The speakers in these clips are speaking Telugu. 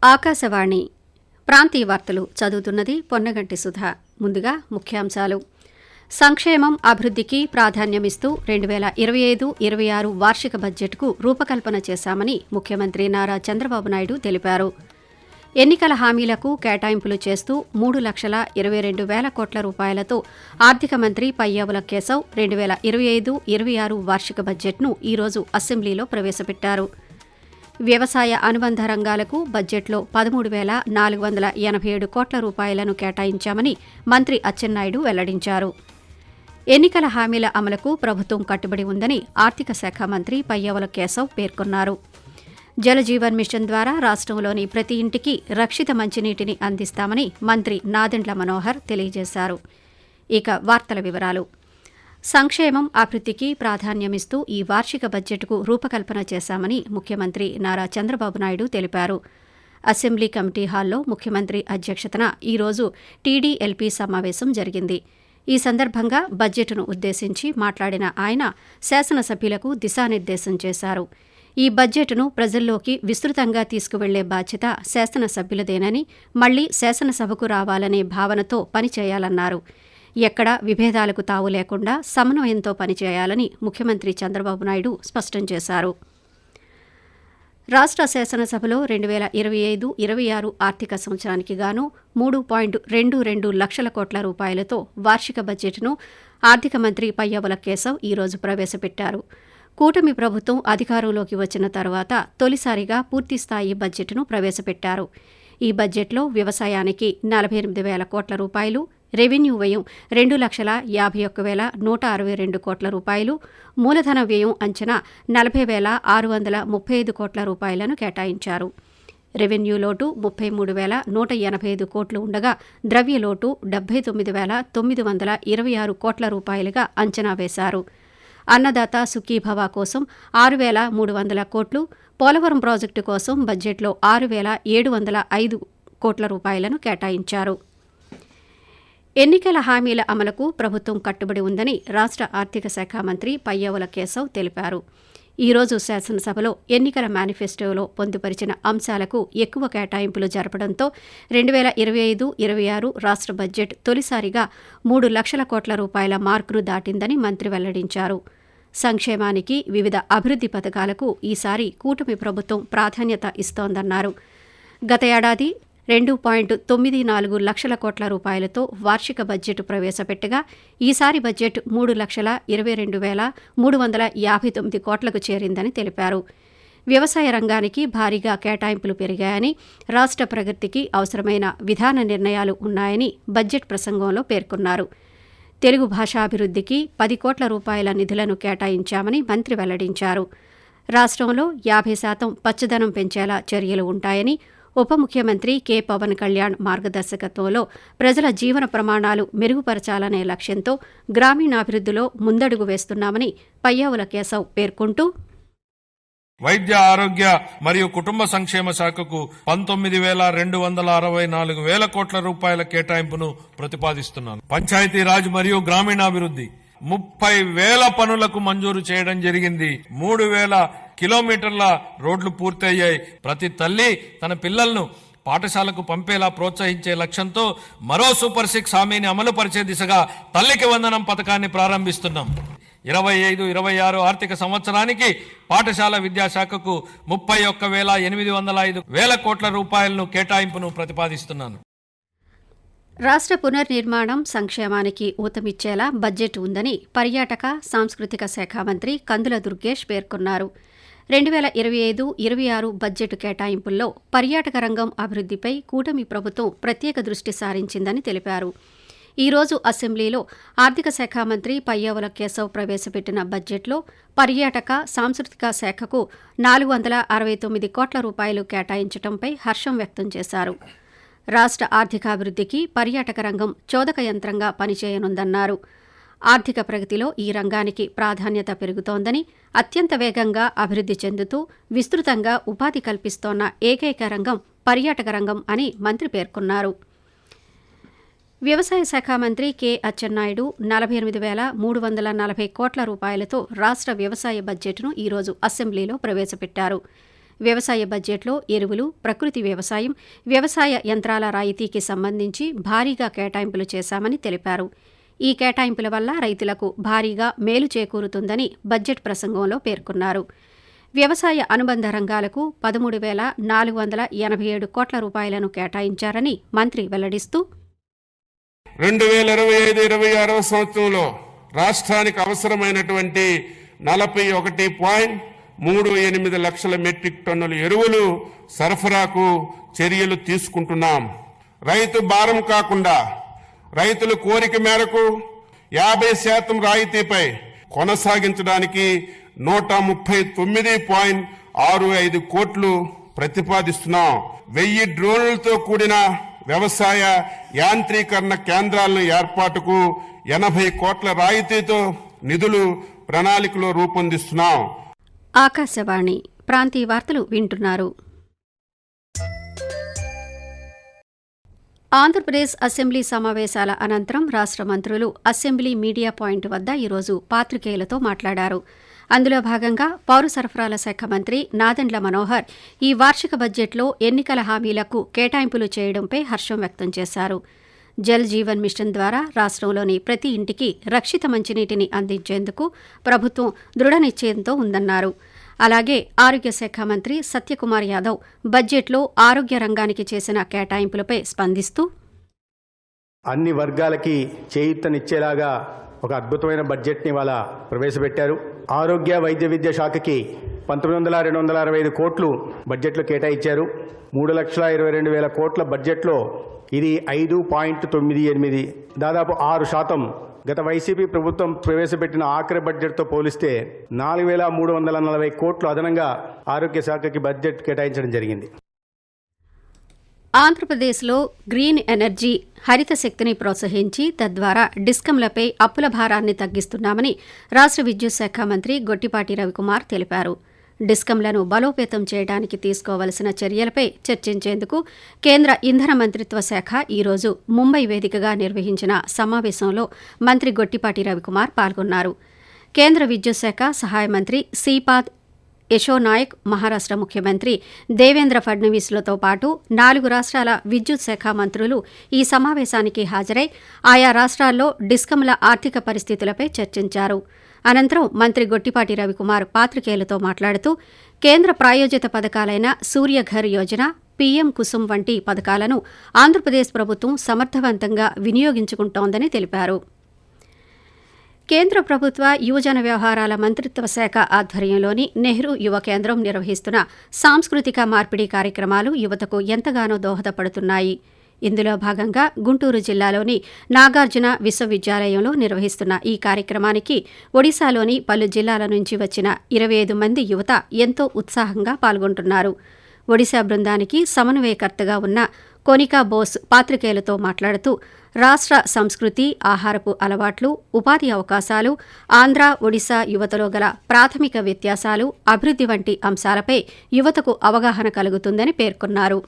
ఆకాశవాణి ప్రాంతీయ వార్తలు చదువుతున్నది పొన్నగంటి సుధా. ముందుగా ముఖ్యాంశాలు. సంక్షేమం, అభివృద్ధికి ప్రాధాన్యమిస్తూ 2025-26 వార్షిక బడ్జెట్కు రూపకల్పన చేశామని ముఖ్యమంత్రి నారా చంద్రబాబు నాయుడు తెలిపారు. ఎన్నికల హామీలకు కేటాయింపులు చేస్తూ 3,22,000 కోట్ల రూపాయలతో ఆర్థిక మంత్రి పయ్యావుల కేశవ్ 2025-26 వార్షిక బడ్జెట్ను ఈరోజు అసెంబ్లీలో ప్రవేశపెట్టారు. వ్యవసాయ అనుబంధ రంగాలకు బడ్జెట్లో 13,487 కోట్ల రూపాయలను కేటాయించామని మంత్రి అచ్చెన్నాయుడు వెల్లడించారు. ఎన్నికల హామీల అమలుకు ప్రభుత్వం కట్టుబడి ఉందని ఆర్థిక శాఖ మంత్రి పయ్యావుల కేశవ్ పేర్కొన్నారు. జలజీవన్ మిషన్ ద్వారా రాష్ట్రంలోని ప్రతి ఇంటికి రక్షిత మంచినీటిని అందిస్తామని మంత్రి నాదెండ్ల మనోహర్ తెలియజేశారు. ఇక వార్తల వివరాలు. సంక్షేమం, అభివృద్ధికి ప్రాధాన్యమిస్తూ ఈ వార్షిక బడ్జెట్కు రూపకల్పన చేశామని ముఖ్యమంత్రి నారా చంద్రబాబు నాయుడు తెలిపారు. అసెంబ్లీ కమిటీ హాల్లో ముఖ్యమంత్రి అధ్యక్షతన ఈరోజు టీడీఎల్పీ సమావేశం జరిగింది. ఈ సందర్భంగా బడ్జెట్ను ఉద్దేశించి మాట్లాడిన ఆయన శాసనసభ్యులకు దిశానిర్దేశం చేశారు. ఈ బడ్జెట్ను ప్రజల్లోకి విస్తృతంగా తీసుకువెళ్లే బాధ్యత శాసనసభ్యులదేనని, మళ్లీ శాసనసభకు రావాలనే భావనతో పనిచేయాలన్నారు. ఎక్కడా విభేదాలకు తావు లేకుండా సమన్వయంతో పనిచేయాలని ముఖ్యమంత్రి చంద్రబాబు నాయుడు స్పష్టం చేశారు. రాష్ట్ర శాసనసభలో 2025-26 ఆర్థిక సంవత్సరానికి గాను 3.22 లక్షల కోట్ల రూపాయలతో వార్షిక బడ్జెట్ను ఆర్థిక మంత్రి పయ్యావుల కేశవ్ ఈరోజు ప్రవేశపెట్టారు. కూటమి ప్రభుత్వం అధికారంలోకి వచ్చిన తర్వాత తొలిసారిగా పూర్తిస్థాయి బడ్జెట్ను ప్రవేశపెట్టారు. ఈ బడ్జెట్లో వ్యవసాయానికి 48,000 కోట్ల రూపాయలు, రెవెన్యూ వ్యయం 2,51,162 కోట్ల రూపాయలు, మూలధన వ్యయం అంచనా 40,635 కోట్ల రూపాయలను కేటాయించారు. రెవెన్యూ లోటు 33,185 కోట్లు ఉండగా ద్రవ్య లోటు 79,926 కోట్ల రూపాయలుగా అంచనా వేశారు. అన్నదాత సుఖీభవ కోసం 6,300 కోట్లు, పోలవరం ప్రాజెక్టు కోసం బడ్జెట్లో 6,705 కోట్ల రూపాయలను కేటాయించారు. ఎన్నికల హామీల అమలుకు ప్రభుత్వం కట్టుబడి ఉందని రాష్ట్ర ఆర్థిక శాఖ మంత్రి పయ్యావుల కేశవ్ తెలిపారు. ఈరోజు శాసనసభలో ఎన్నికల మేనిఫెస్టోలో పొందుపరిచిన అంశాలకు ఎక్కువ కేటాయింపులు జరపడంతో 2025-26 రాష్ట్ర బడ్జెట్ తొలిసారిగా 3 లక్షల కోట్ల రూపాయల మార్కును దాటిందని మంత్రి వెల్లడించారు. సంక్షేమానికి, వివిధ అభివృద్ధి పథకాలకు ఈసారి కూటమి ప్రభుత్వం ప్రాధాన్యత ఇస్తోందన్నారు. గత ఏడాది 2.94 లక్షల కోట్ల రూపాయలతో వార్షిక బడ్జెట్ ప్రవేశపెట్టగా ఈసారి బడ్జెట్ 3,22,359 కోట్లకు చేరిందని తెలిపారు. వ్యవసాయ రంగానికి భారీగా కేటాయింపులు పెరిగాయని, రాష్ట్ర ప్రగతికి అవసరమైన విధాన నిర్ణయాలు ఉన్నాయని బడ్జెట్ ప్రసంగంలో పేర్కొన్నారు. తెలుగు భాషాభివృద్ధికి 10 కోట్ల రూపాయల నిధులను కేటాయించామని మంత్రి వెల్లడించారు. రాష్ట్రంలో 50% పచ్చదనం పెంచేలా చర్యలు ఉంటాయని, ఉప ముఖ్యమంత్రి కె పవన్ కళ్యాణ్ మార్గదర్శకత్వంలో ప్రజల జీవన ప్రమాణాలు మెరుగుపరచాలనే లక్ష్యంతో గ్రామీణాభివృద్ధిలో ముందడుగు వేస్తున్నామని పయ్యావుల కేశవ్ పేర్కొంటూ, వైద్య, ఆరోగ్య మరియు కుటుంబ సంక్షేమ శాఖకు 19,264 కోట్ల రూపాయల కేటాయింపును ప్రతిపాదిస్తున్నాను. పంచాయతీరాజ్ మరియు గ్రామీణాభివృద్ధి 30,000 పనులకు మంజూరు చేయడం జరిగింది. 3,000 కిలోమీటర్ల రోడ్లు పూర్తయ్యాయి. ప్రతి తల్లి తన పిల్లలను పాఠశాలకు పంపేలా ప్రోత్సహించే లక్ష్యంతో మరో సూపర్ 6 హామీని అమలు పరిచే దిశగా తల్లికి వందనం పథకాన్ని ప్రారంభిస్తున్నాం. 25-26 ఆర్థిక సంవత్సరానికి పాఠశాల విద్యాశాఖకు 31,805 కోట్ల రూపాయలను కేటాయింపును ప్రతిపాదిస్తున్నాను. రాష్ట్ర పునర్నిర్మాణం, సంక్షేమానికి ఊతమిచ్చేలా బడ్జెట్ ఉందని పర్యాటక, సాంస్కృతిక శాఖ మంత్రి కందుల దుర్గేష్ పేర్కొన్నారు. 2025-26 బడ్జెట్ కేటాయింపుల్లో పర్యాటక రంగం అభివృద్ధిపై కూటమి ప్రభుత్వం ప్రత్యేక దృష్టి సారించిందని తెలిపారు. ఈరోజు అసెంబ్లీలో ఆర్థిక శాఖ మంత్రి పయ్యావుల కేశవ్ ప్రవేశపెట్టిన బడ్జెట్లో పర్యాటక, సాంస్కృతిక శాఖకు 469 కోట్ల రూపాయలు కేటాయించడంపై హర్షం వ్యక్తం చేశారు. రాష్ట్ర ఆర్థికాభివృద్ధికి పర్యాటక రంగం చోదక యంత్రంగా పనిచేయనుందన్నారు. ఆర్థిక ప్రగతిలో ఈ రంగానికి ప్రాధాన్యత పెరుగుతోందని, అత్యంత వేగంగా అభివృద్ధి చెందుతూ విస్తృతంగా ఉపాధి కల్పిస్తోన్న ఏకైక రంగం పర్యాటక రంగం అని మంత్రి పేర్కొన్నారు. వ్యవసాయ శాఖ మంత్రి కె అచ్చెన్నాయుడు 48,340 కోట్ల రూపాయలతో రాష్ట్ర వ్యవసాయ బడ్జెట్ను ఈరోజు అసెంబ్లీలో ప్రవేశపెట్టారు. వ్యవసాయ బడ్జెట్లో ఎరువులు, ప్రకృతి వ్యవసాయం, వ్యవసాయ యంత్రాల రాయితీకి సంబంధించి భారీగా కేటాయింపులు చేశామని తెలిపారు. ఈ కేటాయింపుల వల్ల రైతులకు భారీగా మేలు చేకూరుతుందని బడ్జెట్ ప్రసంగంలో పేర్కొన్నారు. వ్యవసాయ అనుబంధ రంగాలకు 13,487 కోట్ల రూపాయలను కేటాయించారని మంత్రి వెల్లడిస్తూ 2025-26 సంవత్సరంలో రాష్ట్రానికి అవసరమైనటువంటి 41.38 లక్షల మెట్రిక్ టన్నుల ఎరువులు సరఫరాకు చర్యలు తీసుకుంటున్నాం. రైతు భారం కాకుండా రైతుల కోరిక మేరకు 50% రాయితీపై కొనసాగించడానికి 139.65 కోట్లు ప్రతిపాదిస్తున్నాం. 1000 డ్రోన్లతో కూడిన వ్యవసాయ యాంత్రీకరణ కేంద్రాలను ఏర్పాటుకు 80 కోట్ల రాయితీతో నిధులు ప్రణాళికలో రూపొందిస్తున్నాం. ఆకాశవాణి ప్రాంతీయ వార్తలు వింటున్నారు. ఆంధ్రప్రదేశ్ అసెంబ్లీ సమావేశాల అనంతరం రాష్ట్ర మంత్రులు అసెంబ్లీ మీడియా పాయింట్ వద్ద ఈరోజు పాత్రికేయులతో మాట్లాడారు. అందులో భాగంగా పౌర సరఫరాల శాఖ మంత్రి నాదెండ్ల మనోహర్ ఈ వార్షిక బడ్జెట్లో ఎన్నికల హామీలకు కేటాయింపులు చేయడంపై హర్షం వ్యక్తం చేశారు. జల్ జీవన్ మిషన్ ద్వారా రాష్ట్రంలోని ప్రతి ఇంటికి రక్షిత మంచినీటిని అందించేందుకు ప్రభుత్వం దృఢ నిశ్చయంతో ఉందన్నారు. అలాగే ఆరోగ్య శాఖ మంత్రి సత్యకుమార్ యాదవ్ బడ్జెట్లో ఆరోగ్య రంగానికి చేసిన కేటాయింపులపై స్పందిస్తూ అన్ని వర్గాలకి చేయూతనిచ్చేలాగా ఒక అద్భుతమైన బడ్జెట్ని ఇవాళ ప్రవేశపెట్టారు. ఆరోగ్య వైద్య విద్య శాఖకి 19,265 కోట్లు బడ్జెట్లో కేటాయించారు. 3,22,000 కోట్ల బడ్జెట్లో ఇది 5.98 దాదాపు 6%. గత వైసీపీ ప్రభుత్వం ప్రవేశపెట్టిన ఆఖరి బడ్జెట్తో పోలిస్తే 4,340 కోట్లు అదనంగా ఆరోగ్య శాఖకి బడ్జెట్ కేటాయించడం జరిగింది. ఆంధ్రప్రదేశ్లో గ్రీన్ ఎనర్జీ, హరిత శక్తిని ప్రోత్సహించి తద్వారా డిస్కంలపై అప్పుల భారాన్ని తగ్గిస్తున్నామని రాష్ట్ర విద్యుత్ శాఖ మంత్రి గొట్టిపాటి రవికుమార్ తెలిపారు. డిస్కంలను బలోపేతం చేయడానికి తీసుకోవలసిన చర్యలపై చర్చించేందుకు కేంద్ర ఇంధన మంత్రిత్వ శాఖ ఈరోజు ముంబై వేదికగా నిర్వహించిన సమావేశంలో మంత్రి గొట్టిపాటి రవికుమార్ పాల్గొన్నారు. కేంద్ర విద్యుత్ శాఖ సహాయ మంత్రి శ్రీపాద్ యశో నాయక్, మహారాష్ట్ర ముఖ్యమంత్రి దేవేంద్ర ఫడ్నవీస్లతో పాటు 4 రాష్ట్రాల విద్యుత్ శాఖ మంత్రులు ఈ సమావేశానికి హాజరై ఆయా రాష్ట్రాల్లో డిస్కంల ఆర్థిక పరిస్థితులపై చర్చించారు. అనంతరం మంత్రి గొట్టిపాటి రవికుమార్ పాత్రికేయులతో మాట్లాడుతూ కేంద్ర ప్రాయోజిత పథకాలైన సూర్యఘర్ యోజన, పీఎం కుసుమ్ వంటి పథకాలను ఆంధ్రప్రదేశ్ ప్రభుత్వం సమర్థవంతంగా వినియోగించుకుంటోందని తెలిపారు. కేంద్ర ప్రభుత్వ యువజన వ్యవహారాల మంత్రిత్వ శాఖ ఆధ్వర్యంలోని నెహ్రూ యువ కేంద్రం నిర్వహిస్తున్న సాంస్కృతిక మార్పిడి కార్యక్రమాలు యువతకు ఎంతగానో దోహదపడుతున్నాయి. ఇందులో భాగంగా గుంటూరు జిల్లాలోని నాగార్జున విశ్వవిద్యాలయంలో నిర్వహిస్తున్న ఈ కార్యక్రమానికి ఒడిశాలోని పలు జిల్లాల నుంచి వచ్చిన 25 మంది యువత ఎంతో ఉత్సాహంగా పాల్గొంటున్నారు. ఒడిశా బృందానికి సమన్వయకర్తగా ఉన్న కోనికా బోస్ పాత్రికేయులతో మాట్లాడుతూ రాష్ట్ర సంస్కృతి, ఆహారపు అలవాట్లు, ఉపాధి అవకాశాలు, ఆంధ్ర, ఒడిశా యువతలో గల ప్రాథమిక వ్యత్యాసాలు, అభివృద్ధి వంటి అంశాలపై యువతకు అవగాహన కలుగుతుందని పేర్కొన్నారు.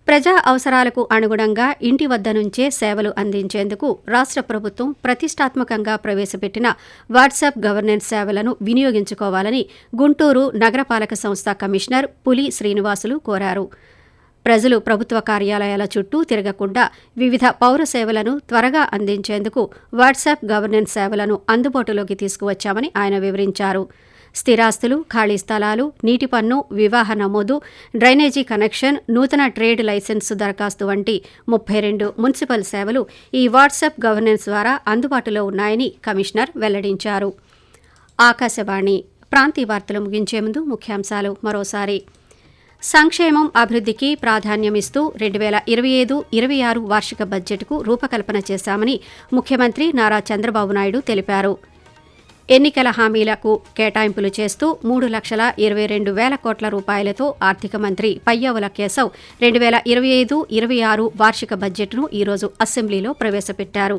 ప్రజా అవసరాలకు అనుగుణంగా ఇంటి వద్ద నుంచే సేవలు అందించేందుకు రాష్ట్ర ప్రభుత్వం ప్రతిష్టాత్మకంగా ప్రవేశపెట్టిన వాట్సాప్ గవర్నెన్స్ సేవలను వినియోగించుకోవాలని గుంటూరు నగరపాలక సంస్థ కమిషనర్ పులి శ్రీనివాసులు కోరారు. ప్రజలు ప్రభుత్వ కార్యాలయాల చుట్టూ తిరగకుండా వివిధ పౌర సేవలను త్వరగా అందించేందుకు వాట్సాప్ గవర్నెన్స్ సేవలను అందుబాటులోకి తీసుకువచ్చామని ఆయన వివరించారు. స్థిరాస్తులు, ఖాళీ స్థలాలు, నీటి పన్ను, వివాహ నమోదు, డ్రైనేజీ కనెక్షన్, నూతన ట్రేడ్ లైసెన్సు దరఖాస్తు వంటి 32 మున్సిపల్ సేవలు ఈ వాట్సాప్ గవర్నెన్స్ ద్వారా అందుబాటులో ఉన్నాయని కమిషనర్ వెల్లడించారు. ఆకాశవాణి ప్రాంతీయ వార్తలు ముగించే ముందు ముఖ్యాంశాలు మరోసారి. సంక్షేమం, అభివృద్ధికి ప్రాధాన్యమిస్తూ 2025-26 వార్షిక బడ్జెట్కు రూపకల్పన చేశామని ముఖ్యమంత్రి నారా చంద్రబాబు నాయుడు తెలిపారు. ఎన్నికల హామీలకు కేటాయింపులు చేస్తూ 3,22,000 కోట్ల రూపాయలతో ఆర్థిక మంత్రి పయ్యావుల కేశవ్ 2025-26 వార్షిక బడ్జెట్ను ఈరోజు అసెంబ్లీలో ప్రవేశపెట్టారు.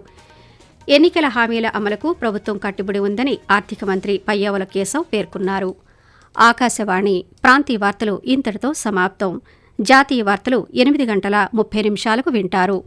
ఎన్నికల హామీల అమలుకు ప్రభుత్వం కట్టుబడి ఉందని ఆర్థిక మంత్రి పయ్యావుల కేశవ్ పేర్కొన్నారు. ఆకాశవాణి ప్రాంతీయ వార్తలు ఇంతటితో సమాప్తం. జాతీయ వార్తలు 8:30 వింటారు.